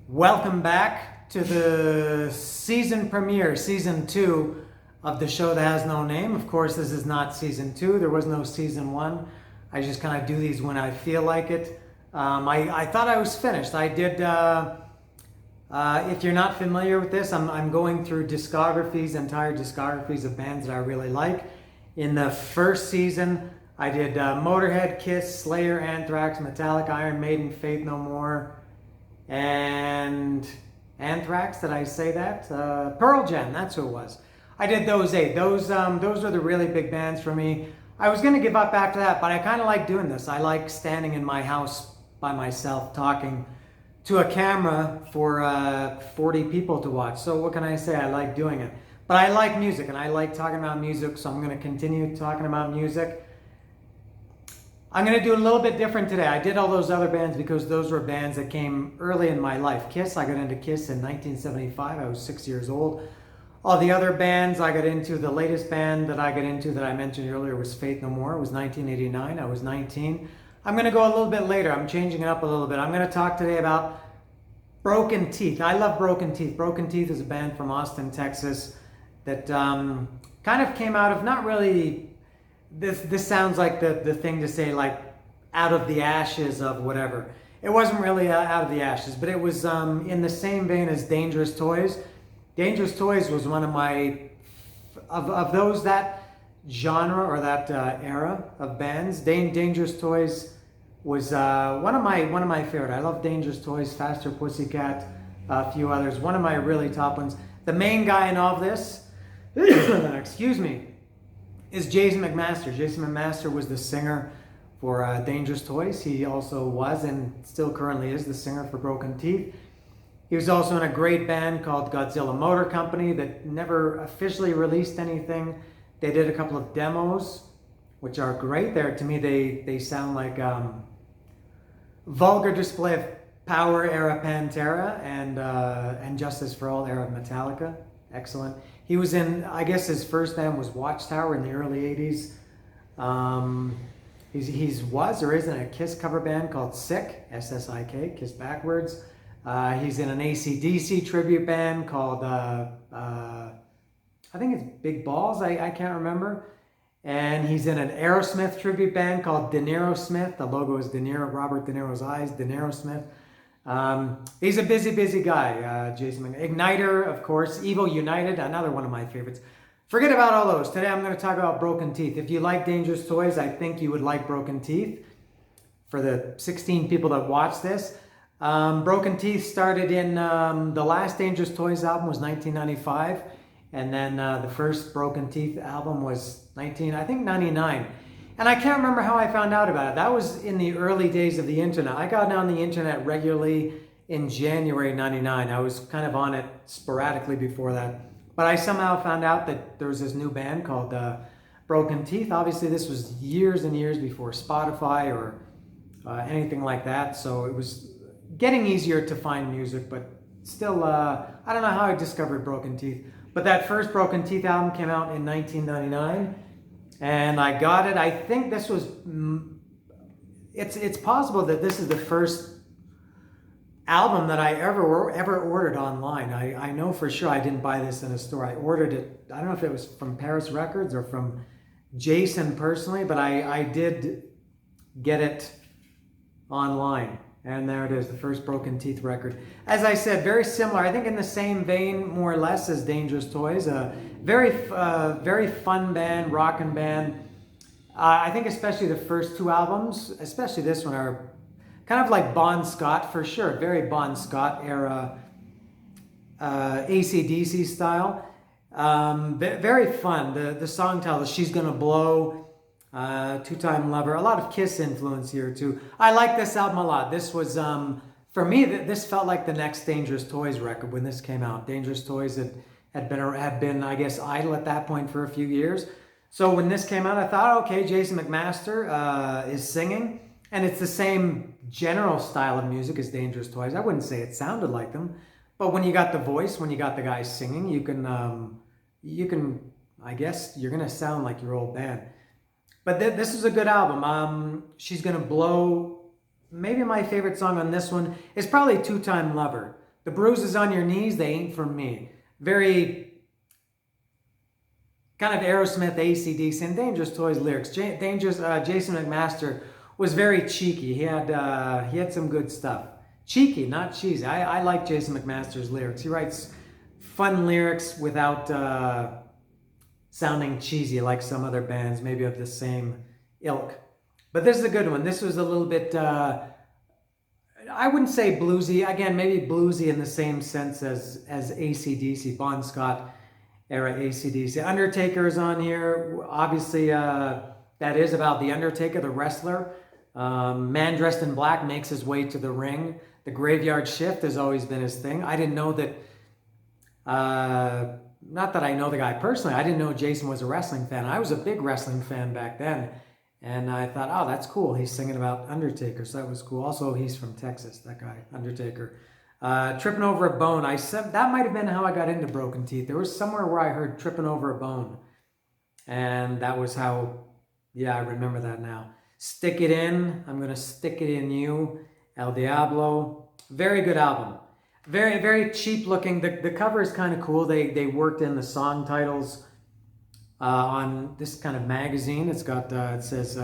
Welcome back to the season premiere, season 2 of the show that has no name. Of course, this is not season 2. There was no season 1. I just kind of do these when I feel like it. I thought I was finished. I did, if you're not familiar with this, I'm going through discographies, entire discographies of bands that I really like. In the first season, I did Motorhead, Kiss, Slayer, Anthrax, Metallica, Iron Maiden, Faith No More, and Anthrax, did I say that? Pearl Jam, that's who it was. I did those 8. Those are the really big bands for me. I was going to give up after that, but I kind of like doing this. I like standing in my house by myself talking to a camera for 40 people to watch. So what can I say? I like doing it. But I like music, and I like talking about music, so I'm going to continue talking about music. I'm going to do a little bit different today. I did all those other bands because those were bands that came early in my life. Kiss, I got into Kiss in 1975. I was 6 years old. All the other bands I got into, the latest band that I got into that I mentioned earlier was Faith No More. It was 1989. I was 19. I'm going to go a little bit later. I'm changing it up a little bit. I'm going to talk today about Broken Teeth. I love Broken Teeth. Broken Teeth is a band from Austin, Texas that kind of came out of not really... This sounds like the thing to say, like out of the ashes of whatever. It wasn't really out of the ashes, but it was in the same vein as Dangerous Toys. Dangerous Toys was one of my of those, that genre or that era of bands. Dangerous Toys was one of my favorite. I love Dangerous Toys, Faster Pussycat, a few others. One of my really top ones. The main guy in all of this, excuse me, is Jason McMaster. Jason McMaster was the singer for Dangerous Toys. He also was and still currently is the singer for Broken Teeth. He was also in a great band called Godzilla Motor Company that never officially released anything. They did a couple of demos, which are great. There, to me, they sound like Vulgar Display of Power era Pantera and Justice for All era Metallica. Excellent. He was in, I guess his first band was Watchtower in the early 80s. He's was or is in a Kiss cover band called Sick, S-S-I-K, Kiss backwards. He's in an AC/DC tribute band called, I think it's Big Balls, I can't remember. And he's in an Aerosmith tribute band called De Niro Smith. The logo is De Niro, Robert De Niro's eyes, De Niro Smith. He's a busy guy, Jason. Igniter, of course. Evil United, another one of my favorites. Forget about all those. Today I'm going to talk about Broken Teeth. If you like Dangerous Toys, I think you would like Broken Teeth. For the 16 people that watch this, Broken Teeth started in the last Dangerous Toys album was 1995, and then the first Broken Teeth album was 99. And I can't remember how I found out about it. That was in the early days of the internet. I got on the internet regularly in January 99. I was kind of on it sporadically before that. But I somehow found out that there was this new band called Broken Teeth. Obviously, this was years and years before Spotify or anything like that. So it was getting easier to find music, but still, I don't know how I discovered Broken Teeth. But that first Broken Teeth album came out in 1999. And I got it. I think this was, it's possible that this is the first album that I ever ordered online. I know for sure I didn't buy this in a store. I ordered it, I don't know if it was from Paris Records or from Jason personally, but I did get it online. And there it is, the first Broken Teeth record. As I said, very similar, I think in the same vein, more or less, as Dangerous Toys. Very fun band, rockin' band. I think especially the first 2 albums, especially this one, are kind of like Bon Scott, for sure. Very Bon Scott era, AC/DC style. Very fun. The song title, She's Gonna Blow, Two-Time Lover. A lot of Kiss influence here too. I like this album a lot. This was, for me, this felt like the next Dangerous Toys record when this came out. Dangerous Toys had been, I guess, idle at that point for a few years. So when this came out, I thought, okay, Jason McMaster is singing, and it's the same general style of music as Dangerous Toys. I wouldn't say it sounded like them, but when you got the voice, when you got the guy singing, you can, I guess, you're gonna sound like your old band. But this is a good album. She's Gonna Blow. Maybe my favorite song on this one is probably Two-Time Lover. The bruises on your knees, they ain't for me. Very kind of Aerosmith, AC/DC, and Dangerous Toys lyrics. Jason McMaster was very cheeky. He had some good stuff. Cheeky, not cheesy. I like Jason McMaster's lyrics. He writes fun lyrics without sounding cheesy like some other bands, maybe of the same ilk. But this is a good one. This was a little bit, I wouldn't say bluesy. Again, maybe bluesy in the same sense as AC/DC, Bon Scott era AC/DC. Undertaker is on here. Obviously, that is about The Undertaker, the wrestler. Man dressed in black makes his way to the ring. The graveyard shift has always been his thing. I didn't know that, not that I know the guy personally, I didn't know Jason was a wrestling fan. I was a big wrestling fan back then. And I thought, oh, that's cool. He's singing about Undertaker, so that was cool. Also, he's from Texas, that guy, Undertaker. Tripping over a bone. That might have been how I got into Broken Teeth. There was somewhere where I heard tripping over a bone. And that was how, yeah, I remember that now. Stick It In. I'm going to stick it in you. El Diablo. Very good album. Very, very cheap looking. The cover is kind of cool. They worked in the song titles on this kind of magazine. It's got, it says,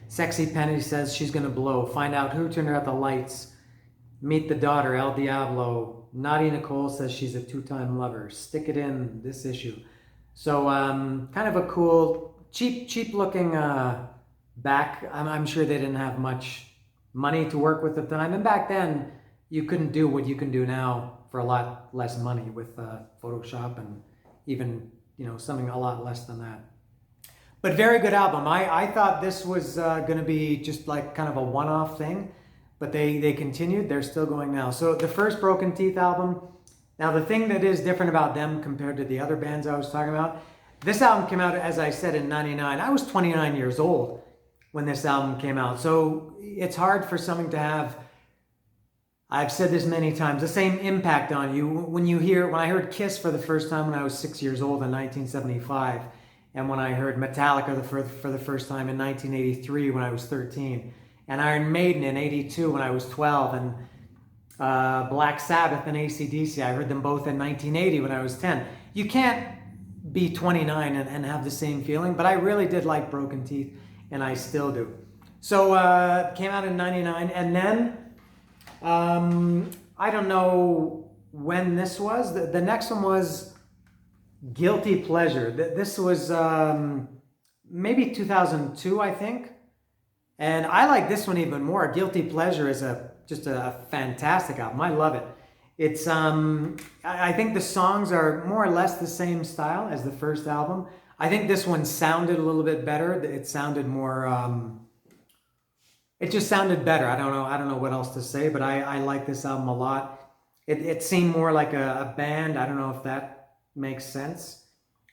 Sexy Penny says she's going to blow. Find out who turned out the lights. Meet the daughter, El Diablo. Naughty Nicole says she's a two-time lover. Stick it in this issue. So kind of a cool, cheap looking back. I'm sure they didn't have much money to work with at the time. And back then, you couldn't do what you can do now for a lot less money with Photoshop and even, something a lot less than that. But very good album. I thought this was going to be just like kind of a one-off thing, but they continued. They're still going now. So the first Broken Teeth album, now the thing that is different about them compared to the other bands I was talking about, this album came out, as I said, in 99. I was 29 years old when this album came out. So it's hard for something to have, I've said this many times, the same impact on you. When I heard Kiss for the first time when I was 6 years old in 1975, and when I heard Metallica for the first time in 1983 when I was 13, and Iron Maiden in 82 when I was 12, and Black Sabbath and AC/DC, I heard them both in 1980 when I was 10. You can't be 29 and have the same feeling, but I really did like Broken Teeth, and I still do. So it came out in 99, and then I don't know when this was. The next one was Guilty Pleasure. This was maybe 2002, I think. And I like this one even more. Guilty Pleasure is just a fantastic album. I love it. It's I think the songs are more or less the same style as the first album. I think this one sounded a little bit better. It sounded more it just sounded better. I don't know what else to say, but I like this album a lot. It seemed more like a band. I don't know if that makes sense,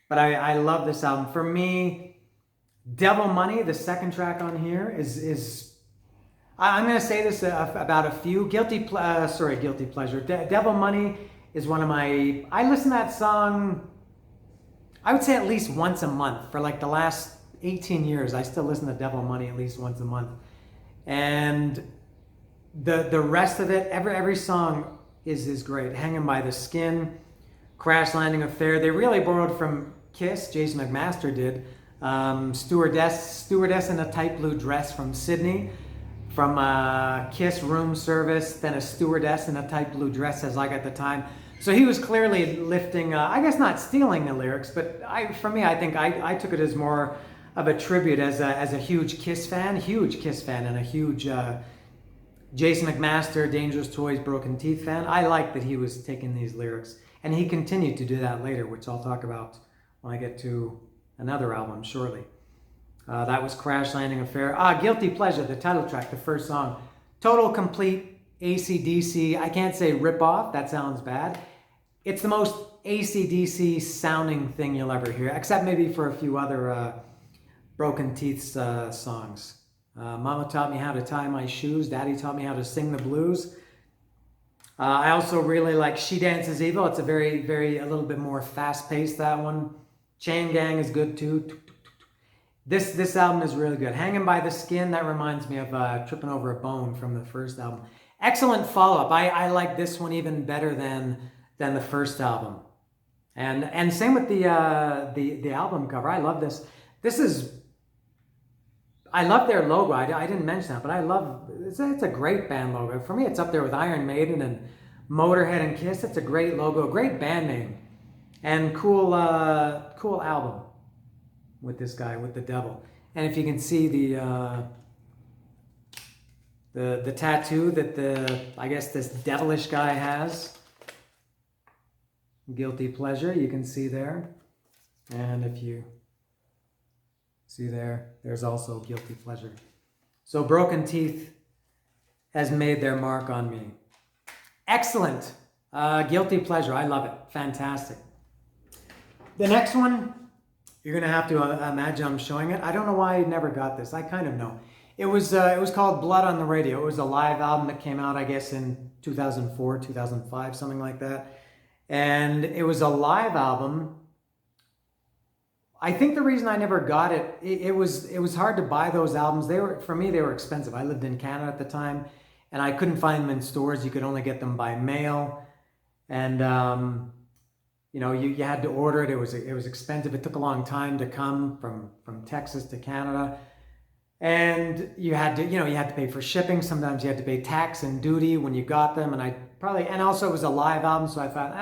but I love this album. For me, Devil Money, the second track on here, is I'm going to say this about a few. Guilty Pleasure. Devil Money is one of my, I listen to that song, I would say at least once a month. For like the last 18 years, I still listen to Devil Money at least once a month. And the rest of it, every song is great. Hanging by the Skin, Crash Landing Affair. They really borrowed from Kiss, Jason McMaster did. Stewardess in a Tight Blue Dress from Sydney. From Kiss, Room Service, then a stewardess in a tight blue dress as I got the time. So he was clearly lifting, I guess not stealing the lyrics, but for me, I think I took it as more of a tribute as a huge Kiss fan, and a huge Jason McMaster, Dangerous Toys, Broken Teeth fan. I like that he was taking these lyrics, and he continued to do that later, which I'll talk about when I get to another album shortly. That was Crash Landing Affair. Guilty Pleasure, the title track, the first song. Total complete AC/DC. I can't say rip-off, that sounds bad. It's the most AC/DC sounding thing you'll ever hear, except maybe for a few other Broken Teeth songs. Mama taught me how to tie my shoes. Daddy taught me how to sing the blues. I also really like She Dances Evil. It's a a little bit more fast-paced, that one. Chain Gang is good too. This album is really good. Hanging by the Skin, that reminds me of Tripping Over a Bone from the first album. Excellent follow-up. I like this one even better than the first album. And same with the album cover. I love this. I love their logo. I didn't mention that, but it's a great band logo. For me, it's up there with Iron Maiden and Motorhead and Kiss. It's a great logo, great band name, and cool album with this guy, with the devil. And if you can see the tattoo that I guess this devilish guy has, Guilty Pleasure, you can see there. And if you see there's also Guilty Pleasure. So Broken Teeth has made their mark on me. Excellent. Guilty Pleasure, I love it. Fantastic. The next one, you're gonna have to imagine I'm showing it. I don't know why I never got this. I kind of know. It was called Blood on the Radio. It was a live album that came out, I guess, in 2004, 2005, something like that. And it was a live album. I think the reason I never got it, it was hard to buy those albums. For me, they were expensive. I lived in Canada at the time, and I couldn't find them in stores. You could only get them by mail, and you had to order it. It was expensive. It took a long time to come from Texas to Canada, and you had to pay for shipping. Sometimes you had to pay tax and duty when you got them, and also it was a live album, so I thought,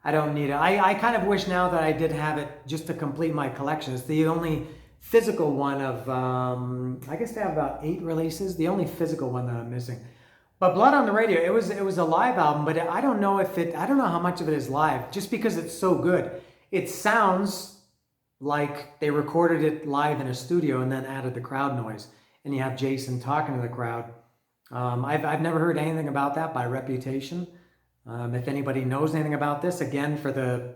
I don't need it. I kind of wish now that I did have it just to complete my collection. It's the only physical one of, I guess they have about 8 releases, the only physical one that I'm missing. But Blood on the Radio, it was a live album, but I don't know how much of it is live, just because it's so good. It sounds like they recorded it live in a studio and then added the crowd noise. And you have Jason talking to the crowd. I've never heard anything about that by reputation. If anybody knows anything about this, again, for the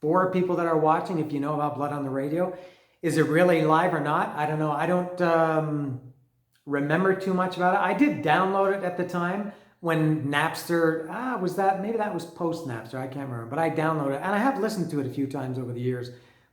4 people that are watching, if you know about Blood on the Radio, is it really live or not? I don't know. I don't remember too much about it. I did download it at the time when Napster, maybe that was post Napster, I can't remember, but I downloaded it, and I have listened to it a few times over the years,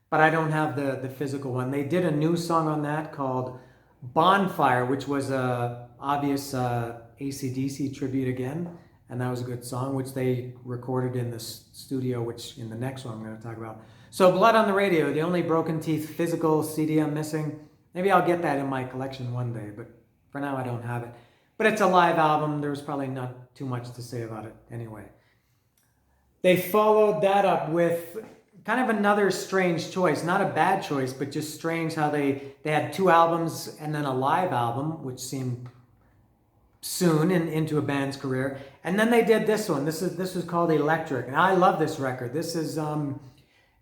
but I don't have the physical one. They did a new song on that called Bonfire, which was a obvious AC/DC tribute again. And that was a good song, which they recorded in the studio, which in the next one I'm going to talk about. So Blood on the Radio, the only Broken Teeth physical CD I'm missing. Maybe I'll get that in my collection one day, but for now I don't have it. But it's a live album. There's probably not too much to say about it anyway. They followed that up with kind of another strange choice. Not a bad choice, but just strange how they had 2 albums and then a live album, which seemed soon into a band's career, and then they did this one. This was called Electric, and I love this record. This is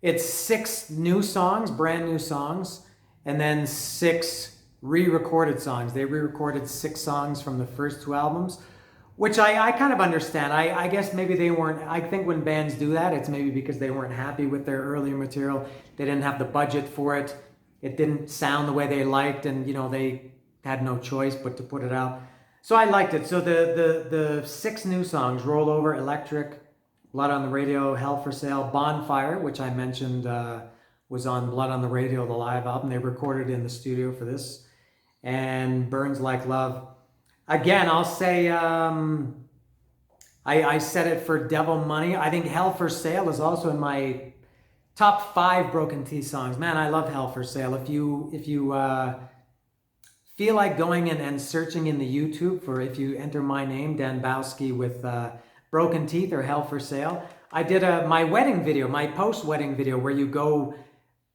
it's 6 new songs, brand new songs, and then 6 re-recorded songs. They re-recorded 6 songs from the first 2 albums, which I kind of understand. I guess maybe they weren't. I think when bands do that, it's maybe because they weren't happy with their earlier material. They didn't have the budget for it. It didn't sound the way they liked, and they had no choice but to put it out. So I liked it. So the 6 new songs, Roll Over, Electric, Blood on the Radio, Hell for Sale, Bonfire, which I mentioned was on Blood on the Radio, the live album. They recorded in the studio for this. And Burns Like Love. Again, I'll say, I said it for Devil Money. I think Hell for Sale is also in my top 5 Broken Teeth songs. Man, I love Hell for Sale. If you feel like going in and searching in the YouTube for, if you enter my name, Dan Bowski, with Broken Teeth or Hell for Sale. I did my wedding video, my post-wedding video, where you go,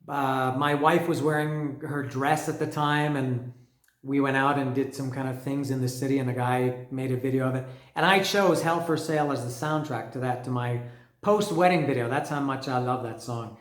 my wife was wearing her dress at the time, and we went out and did some kind of things in the city, and the guy made a video of it. And I chose Hell for Sale as the soundtrack to my post-wedding video. That's how much I love that song.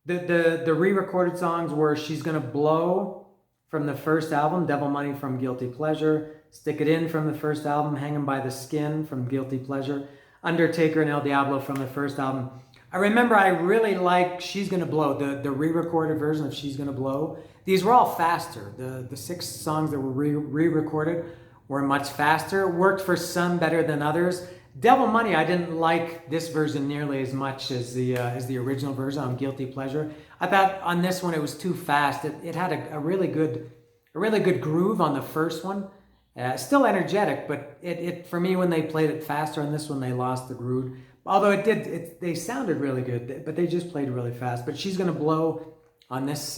The re-recorded songs were She's Gonna Blow from the first album, Devil Money from Guilty Pleasure, Stick It In from the first album, Hanging by the Skin from Guilty Pleasure, Undertaker and El Diablo from the first album. I remember I really liked She's Gonna Blow, the re-recorded version of She's Gonna Blow. These were all faster. The 6 songs that were re-recorded were much faster, worked for some better than others. Devil Money, I didn't like this version nearly as much as the original version on Guilty Pleasure. I thought on this one it was too fast. It had a really good groove on the first one, Still energetic, but it for me, when they played it faster on this one, they lost the groove. Although they sounded really good, but they just played really fast. But She's Gonna Blow on this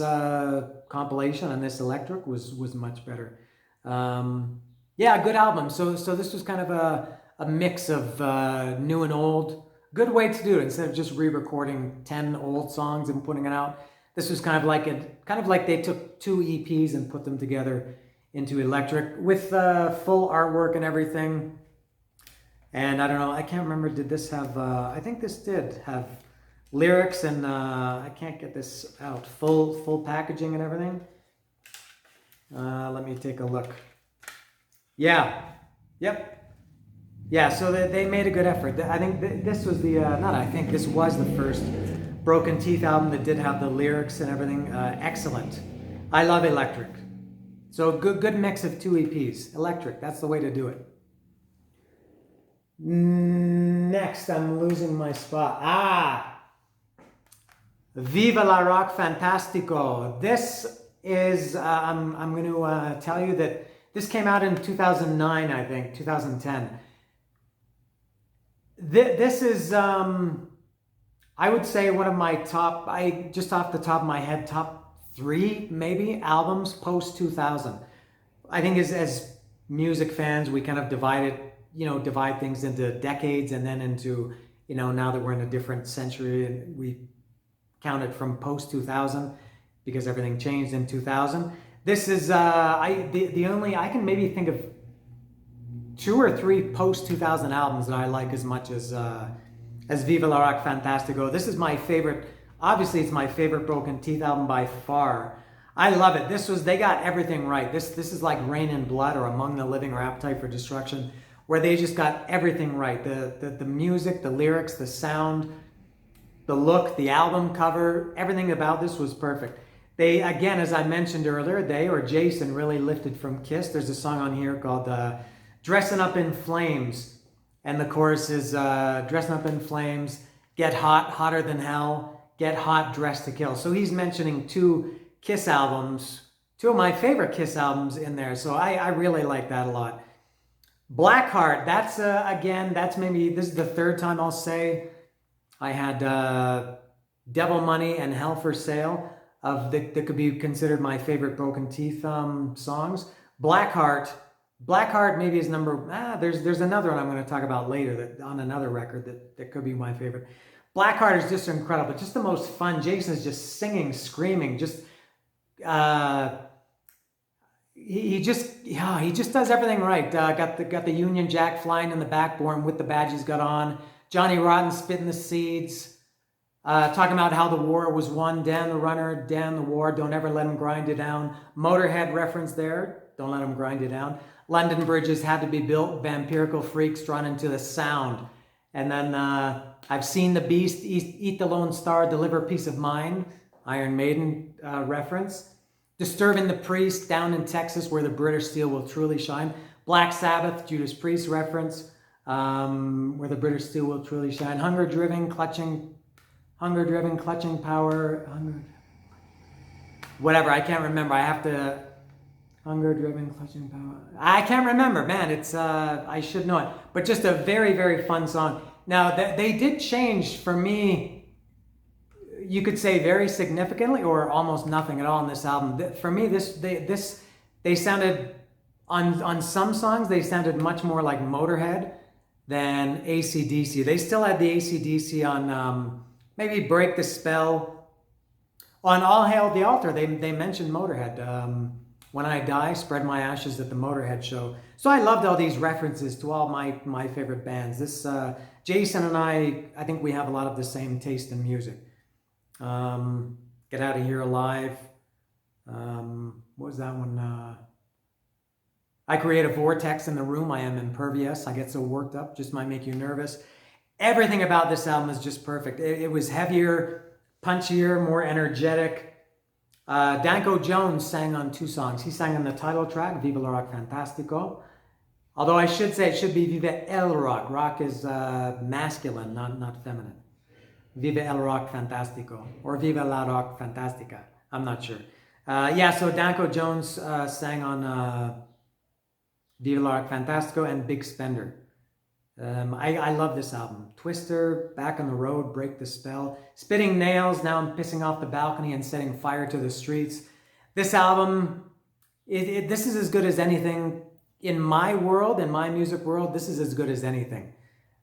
compilation, on this electric, was much better. Yeah, good album. So this was kind of a mix of new and old. Good way to do it instead of just re-recording 10 old songs and putting it out. This was kind of like they took 2 EPs and put them together into electric with full artwork and everything. And I don't know, I can't remember, did this have, I think this did have lyrics and I can't get this out, full packaging and everything. Let me take a look. Yeah, yep. Yeah, so they made a good effort. I think this was this was the first Broken Teeth album that did have the lyrics and everything. Excellent. I love electric. So good mix of 2 EPs. Electric, that's the way to do it. Next, I'm losing my spot. Viva la Rock Fantastico. This is, I'm going to tell you that this came out in 2009, I think, 2010. This is, I would say, one of my top, just off the top of my head, top 3 maybe albums post 2000. I think as music fans, we kind of divide things into decades and then into, now that we're in a different century and we count it from post 2000 because everything changed in 2000. This is I can maybe think of 2 or 3 post 2000 albums that I like as much as Viva la Rock Fantastico. This is my favorite. Obviously, it's my favorite Broken Teeth album by far. I love it. They got everything right. This is like Rain in Blood or Among the Living or Appetite for Destruction, where they just got everything right. The music, the lyrics, the sound, the look, the album cover, everything about this was perfect. They, again, as I mentioned earlier, Jason really lifted from Kiss. There's a song on here called Dressing Up in Flames. And the chorus is dressing up in flames, get hot, hotter than hell, get hot, dressed to kill. So he's mentioning 2 Kiss albums, 2 of my favorite Kiss albums in there. So I really like that a lot. Blackheart, that's maybe, this is the 3rd time I'll say I had Devil Money and Hell for Sale that could be considered my favorite Broken Teeth songs. Blackheart maybe is there's another one I'm going to talk about later that on another record that could be my favorite. Blackheart is just incredible, just the most fun. Jason is just singing, screaming, just he just does everything right. Got the Union Jack flying in the backbone with the badge he's got on. Johnny Rotten spitting the seeds, talking about how the war was won. Dan the runner, Dan the war. Don't ever let him grind you down. Motorhead reference there. Don't let him grind you down. London bridges had to be built. Vampirical freaks drawn into the sound. And then I've seen the beast eat the lone star, deliver peace of mind. Iron Maiden reference. Disturbing the Priest, down in Texas where the British steel will truly shine. Black Sabbath, Judas Priest reference, where the British steel will truly shine. Hunger driven, clutching power. Whatever, I can't remember. I have to. Hunger driven, clutching power. I can't remember, man. It's I should know it, but just a very, very fun song. Now they did change for me. You could say very significantly or almost nothing at all in this album. For me, they sounded on some songs they sounded much more like Motorhead than AC/DC. They still had the AC/DC on maybe Break the Spell. On All Hail the Altar, they mentioned Motorhead. When I Die, Spread My Ashes at the Motorhead show. So I loved all these references to all my favorite bands. This Jason and I think we have a lot of the same taste in music. Get Out of Here Alive. What was that one? I create a vortex in the room. I am impervious. I get so worked up. Just might make you nervous. Everything about this album is just perfect. It was heavier, punchier, more energetic. Danko Jones sang on 2 songs. He sang on the title track, Viva la Rock Fantastico. Although I should say it should be Viva el Rock. Rock is masculine, not feminine. Viva el Rock Fantastico. Or Viva la Rock Fantastica. I'm not sure. So Danko Jones sang on Viva la Rock Fantastico, and Big Spender. I love this album. Twister, Back on the Road, Break the Spell, Spitting Nails, Now I'm Pissing Off the Balcony and Setting Fire to the Streets. This album, this is as good as anything in my world, in my music world. This is as good as anything.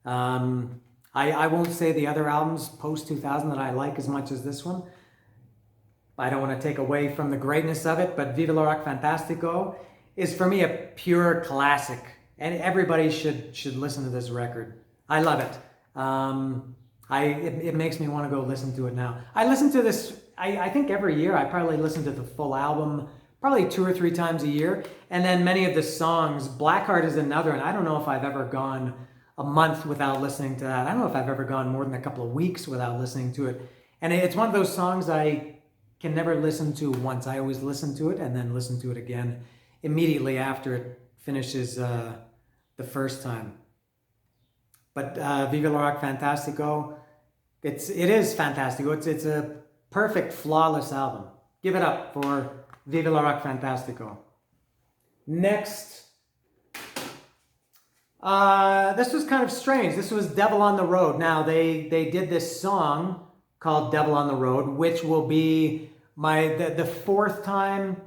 I won't say the other albums post-2000 that I like as much as this one. I don't want to take away from the greatness of it, but Viva la Rock Fantastico is for me a pure classic. And everybody should listen to this record. I love it. It makes me want to go listen to it now. I listen to this, I think every year. I probably listen to the full album probably 2 or 3 times a year. And then many of the songs, Blackheart is another, and I don't know if I've ever gone a month without listening to that. I don't know if I've ever gone more than a couple of weeks without listening to it. And it's one of those songs I can never listen to once. I always listen to it and then listen to it again immediately after it finishes the first time. But Viva la Rock Fantastico, it is Fantastico. It's a perfect, flawless album. Give it up for Viva la Rock Fantastico. Next, this was kind of strange. This was Devil on the Road. Now they did this song called Devil on the Road, which will be the 4th time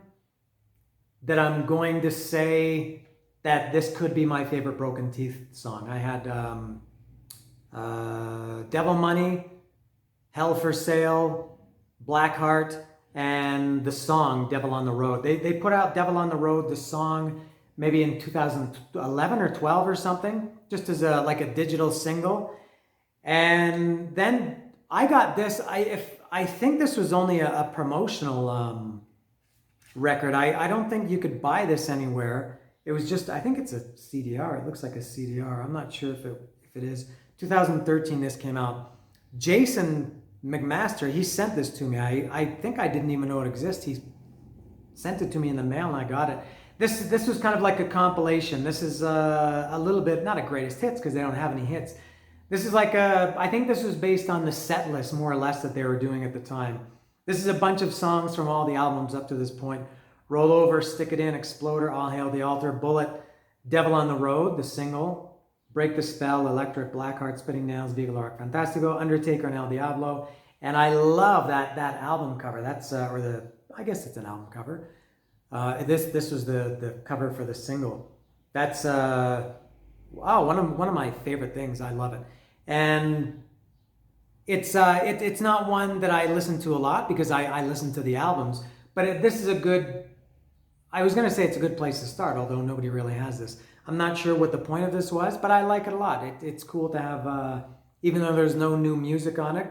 that I'm going to say that this could be my favorite Broken Teeth song. I had Devil Money, Hell for Sale, Blackheart, and the song Devil on the Road. They put out Devil on the Road, the song, maybe in 2011 or 12 or something, just as like a digital single. And then I got this. I think this was only a promotional record. I don't think you could buy this anywhere. It was just, I think it's a CDR. It looks like a CDR. I'm not sure if it is. 2013 this came out. Jason McMaster, he sent this to me. I think I didn't even know it existed. He sent it to me in the mail and I got it. This was kind of like a compilation. This is a little bit, not a greatest hits because they don't have any hits. This is like I think this was based on the set list more or less that they were doing at the time. This is a bunch of songs from all the albums up to this point. Roll Over, Stick It In, Exploder, All Hail the Altar, Bullet, Devil on the Road, the single, Break the Spell, Electric, Blackheart, Spitting Nails, Viva la Rock Fantastico, Undertaker, and El Diablo. And I love that album cover. That's I guess it's an album cover. This was the cover for the single. That's one of my favorite things. I love it. And it's not one that I listen to a lot because I listen to the albums. But this is a good. I was going to say it's a good place to start, although nobody really has this. I'm not sure what the point of this was, but I like it a lot. It's cool to have, even though there's no new music on it.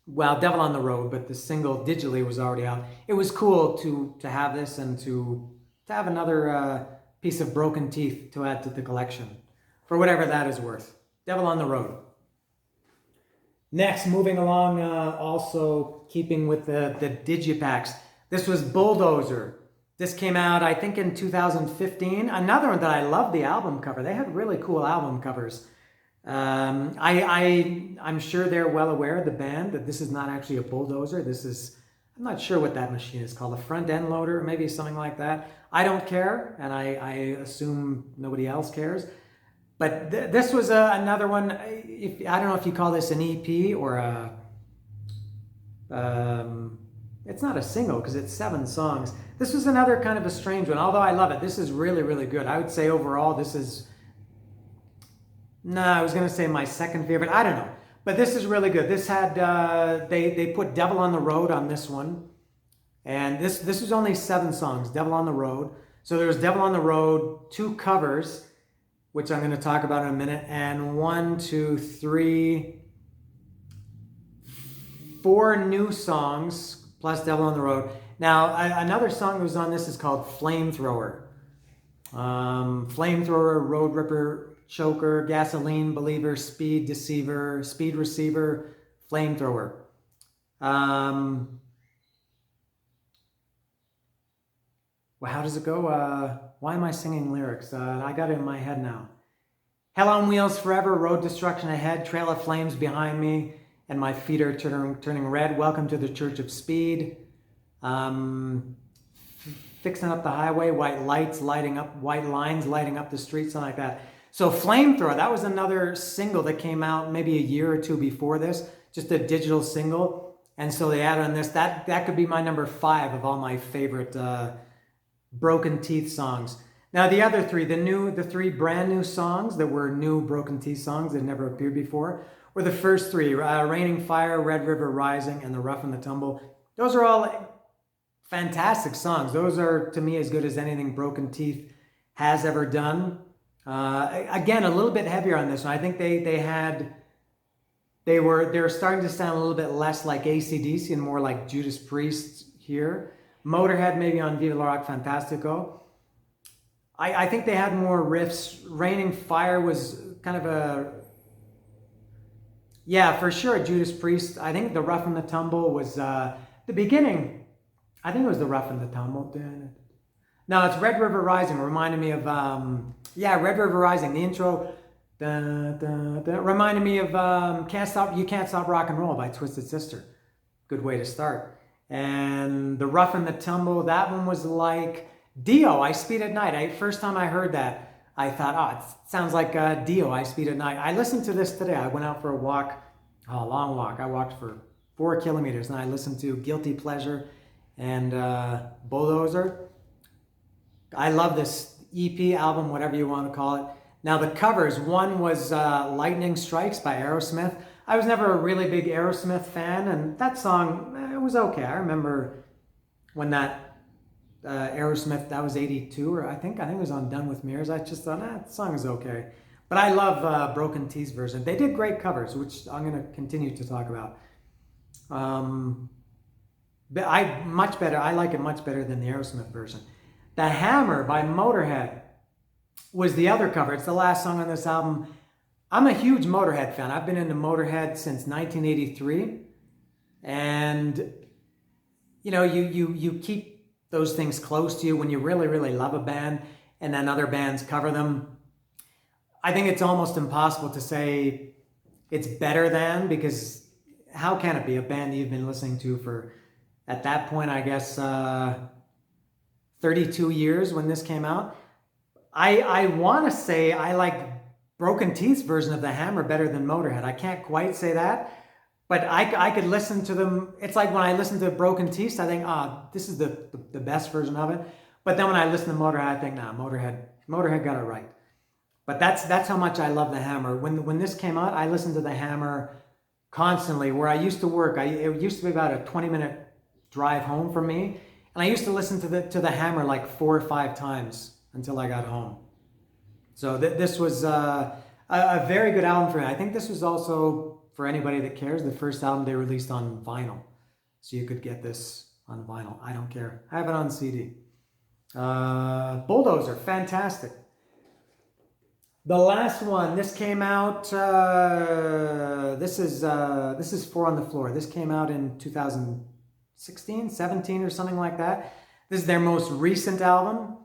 Well, Devil on the Road, but the single digitally was already out. It was cool to have this and to have another piece of Broken Teeth to add to the collection, for whatever that is worth. Devil on the Road. Next, moving along, also keeping with the digipacks. This was Bulldozer. This came out, I think, in 2015. Another one that I love the album cover. They had really cool album covers. I'm sure they're well aware, the band, that this is not actually a bulldozer. This is, I'm not sure what that machine is called, a front end loader, maybe something like that. I don't care, and I assume nobody else cares. But this was another one. I don't know if you call this an EP or it's not a single because it's 7 songs. This was another kind of a strange one, although I love it. This is really, really good. I would say overall this is, I was going to say my second favorite. I don't know. But this is really good. This had, they put Devil on the Road on this one. And this was only 7 songs, Devil on the Road. So there was Devil on the Road, 2 covers, which I'm going to talk about in a minute, and 4 new songs, plus Devil on the Road. Now, another song that was on this is called Flamethrower. Flamethrower, Road Ripper, Choker, Gasoline, Believer, Speed Deceiver, Speed Receiver, Flamethrower. Well, how does it go? Why am I singing lyrics? I got it in my head now. Hell on Wheels Forever, Road Destruction Ahead, Trail of Flames Behind Me, and my feet are turning red. Welcome to the Church of Speed. fixing up the highway, white lights lighting up, white lines lighting up the street, something like that. So Flamethrower, that was another single that came out maybe a year or two before this, just a digital single. And so they added on this. That could be my number 5 of all my favorite Broken Teeth songs. Now the other 3, the 3 brand new songs that were new Broken Teeth songs that never appeared before, were the first 3, Raining Fire, Red River Rising, and The Rough and the Tumble. Those are all fantastic songs. Those are, to me, as good as anything Broken Teeth has ever done. Again, a little bit heavier on this one. I think they were starting to sound a little bit less like AC/DC and more like Judas Priest here. Motorhead maybe on Viva La Rock Fantastico. I think they had more riffs. Raining Fire was kind of a, yeah, for sure, Judas Priest. I think The Rough and the Tumble was the beginning. I think it was The Rough and the Tumble. No, it's Red River Rising. Reminded me of, Red River Rising. The intro reminded me of You Can't Stop Rock and Roll by Twisted Sister. Good way to start. And The Rough and the Tumble, that one was like Dio, I Speed at Night. First time I heard that, I thought, it sounds like Dio, I Speed at Night. I listened to this today. I went out for a walk, a long walk. I walked for 4 kilometers, and I listened to Guilty Pleasure and Bulldozer. I love this EP, album, whatever you want to call it. Now the covers, one was Lightning Strikes by Aerosmith. I was never a really big Aerosmith fan, and that song, it was okay. I remember when that Aerosmith, that was 82, or I think it was on Done With Mirrors. I just thought, that song is okay. But I love Broken Teeth's version. They did great covers, which I'm going to continue to talk about. But I like it much better than the Aerosmith version. The Hammer by Motorhead was the other cover. It's the last song on this album. I'm a huge Motorhead fan. I've been into Motorhead since 1983. And, you keep those things close to you when you really, really love a band and then other bands cover them. I think it's almost impossible to say it's better than, because how can it be a band that you've been listening to for, at that point, I guess, 32 years when this came out? I want to say I like Broken Teeth's version of The Hammer better than Motorhead. I can't quite say that, but I could listen to them. It's like when I listen to Broken Teeth, I think, this is the best version of it. But then when I listen to Motorhead, I think, Motorhead got it right. But that's how much I love The Hammer. When this came out, I listened to The Hammer constantly. Where I used to work, it used to be about a 20-minute drive home from me, and I used to listen to the Hammer like 4 or 5 times until I got home. So this was a very good album for me. I think this was also, for anybody that cares, the first album they released on vinyl. So you could get this on vinyl. I don't care. I have it on CD. Bulldozer, fantastic. The last one, this came out, this is Four on the Floor. This came out in 2016, 17 or something like that. This is their most recent album.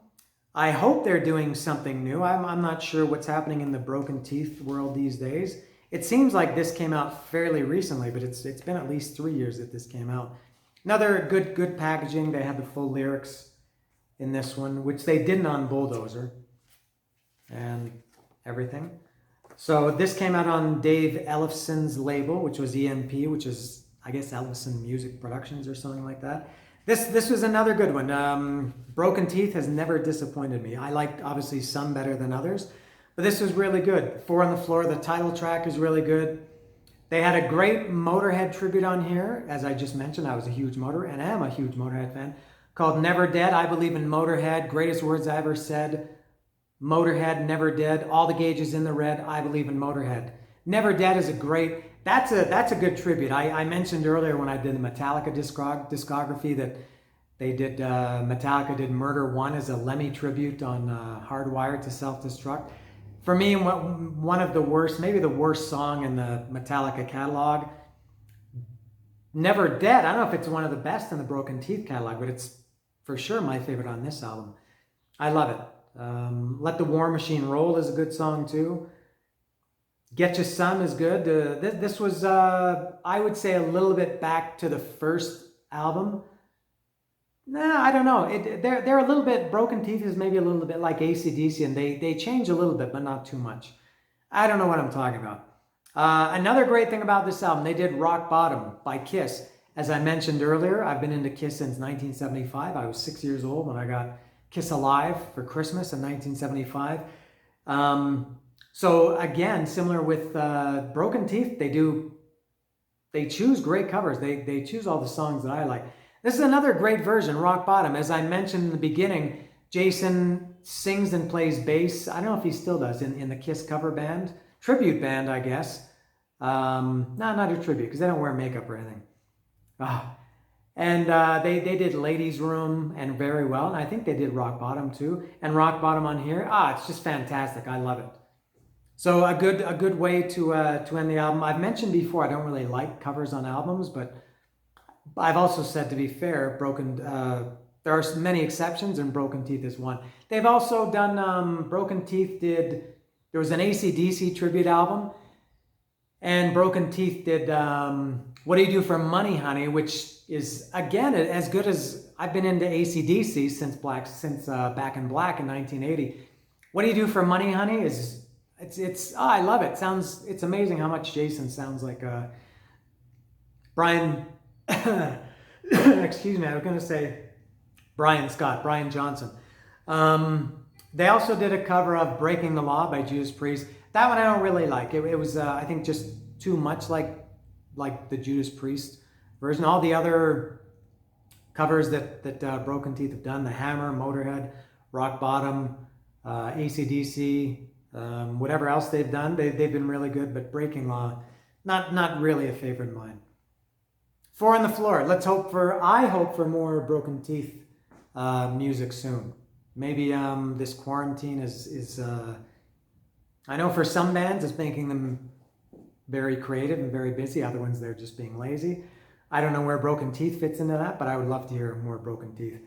I hope they're doing something new. I'm not sure what's happening in the Broken Teeth world these days. It seems like this came out fairly recently, but it's been at least 3 years that this came out. Another good packaging. They had the full lyrics in this one, which they didn't on Bulldozer and everything. So this came out on Dave Ellefson's label, which was EMP, which is, I guess, Ellefson Music Productions or something like that. This was another good one. Broken Teeth has never disappointed me. I liked, obviously, some better than others, but this was really good. Four on the Floor, the title track is really good. They had a great Motorhead tribute on here. As I just mentioned, I was a huge and am a huge Motorhead fan, called Never Dead. I believe in Motorhead. Greatest words I ever said. Motorhead, Never Dead. All the gauges in the red. I believe in Motorhead. Never Dead is a great... That's a good tribute. I mentioned earlier when I did the Metallica discography that they did, Metallica did Murder One as a Lemmy tribute on Hardwired to Self-Destruct. For me, one of the worst, maybe the worst song in the Metallica catalog. Never Dead, I don't know if it's one of the best in the Broken Teeth catalog, but it's for sure my favorite on this album. I love it. Let the War Machine Roll is a good song too. Get You Some is good. This was, I would say, a little bit back to the first album. Nah, I don't know. They're a little bit, Broken Teeth is maybe a little bit like AC/DC, and they change a little bit, but not too much. I don't know what I'm talking about. Another great thing about this album, they did Rock Bottom by Kiss. As I mentioned earlier, I've been into Kiss since 1975. I was 6 years old when I got Kiss Alive for Christmas in 1975. So again, similar with Broken Teeth, they choose great covers. They choose all the songs that I like. This is another great version, Rock Bottom. As I mentioned in the beginning, Jason sings and plays bass. I don't know if he still does in the Kiss cover band. Tribute band, I guess. No, not a tribute, because they don't wear makeup or anything. And they did Ladies Room and Very Well, and I think they did Rock Bottom too. And Rock Bottom on here, it's just fantastic. I love it. So a good way to end the album. I've mentioned before I don't really like covers on albums, but I've also said, to be fair, there are many exceptions, and Broken Teeth is one. They've also done Broken Teeth there was an AC/DC tribute album, and Broken Teeth did What Do You Do for Money, Honey, which is, again, as good as I've been into AC/DC since Back in Black in 1980. What Do You Do for Money, Honey is, I love it. It's amazing how much Jason sounds like Brian, excuse me, I was going to say Brian Johnson. They also did a cover of Breaking the Law by Judas Priest. That one I don't really like. It was, I think, just too much like the Judas Priest version. All the other covers that Broken Teeth have done, The Hammer, Motorhead, Rock Bottom, AC/DC, whatever else they've done, they've been really good, but Breaking Law, not really a favorite of mine. 4 on the Floor. I hope for more Broken Teeth music soon. Maybe this quarantine is I know for some bands it's making them very creative and very busy. Other ones, they're just being lazy. I don't know where Broken Teeth fits into that, but I would love to hear more Broken Teeth.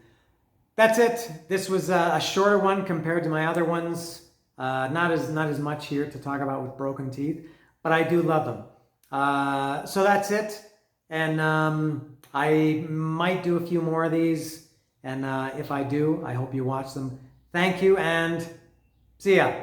That's it. This was a shorter one compared to my other ones. Not as much here to talk about with Broken Teeth, but I do love them. So that's it. And I might do a few more of these. And if I do, I hope you watch them. Thank you, and see ya.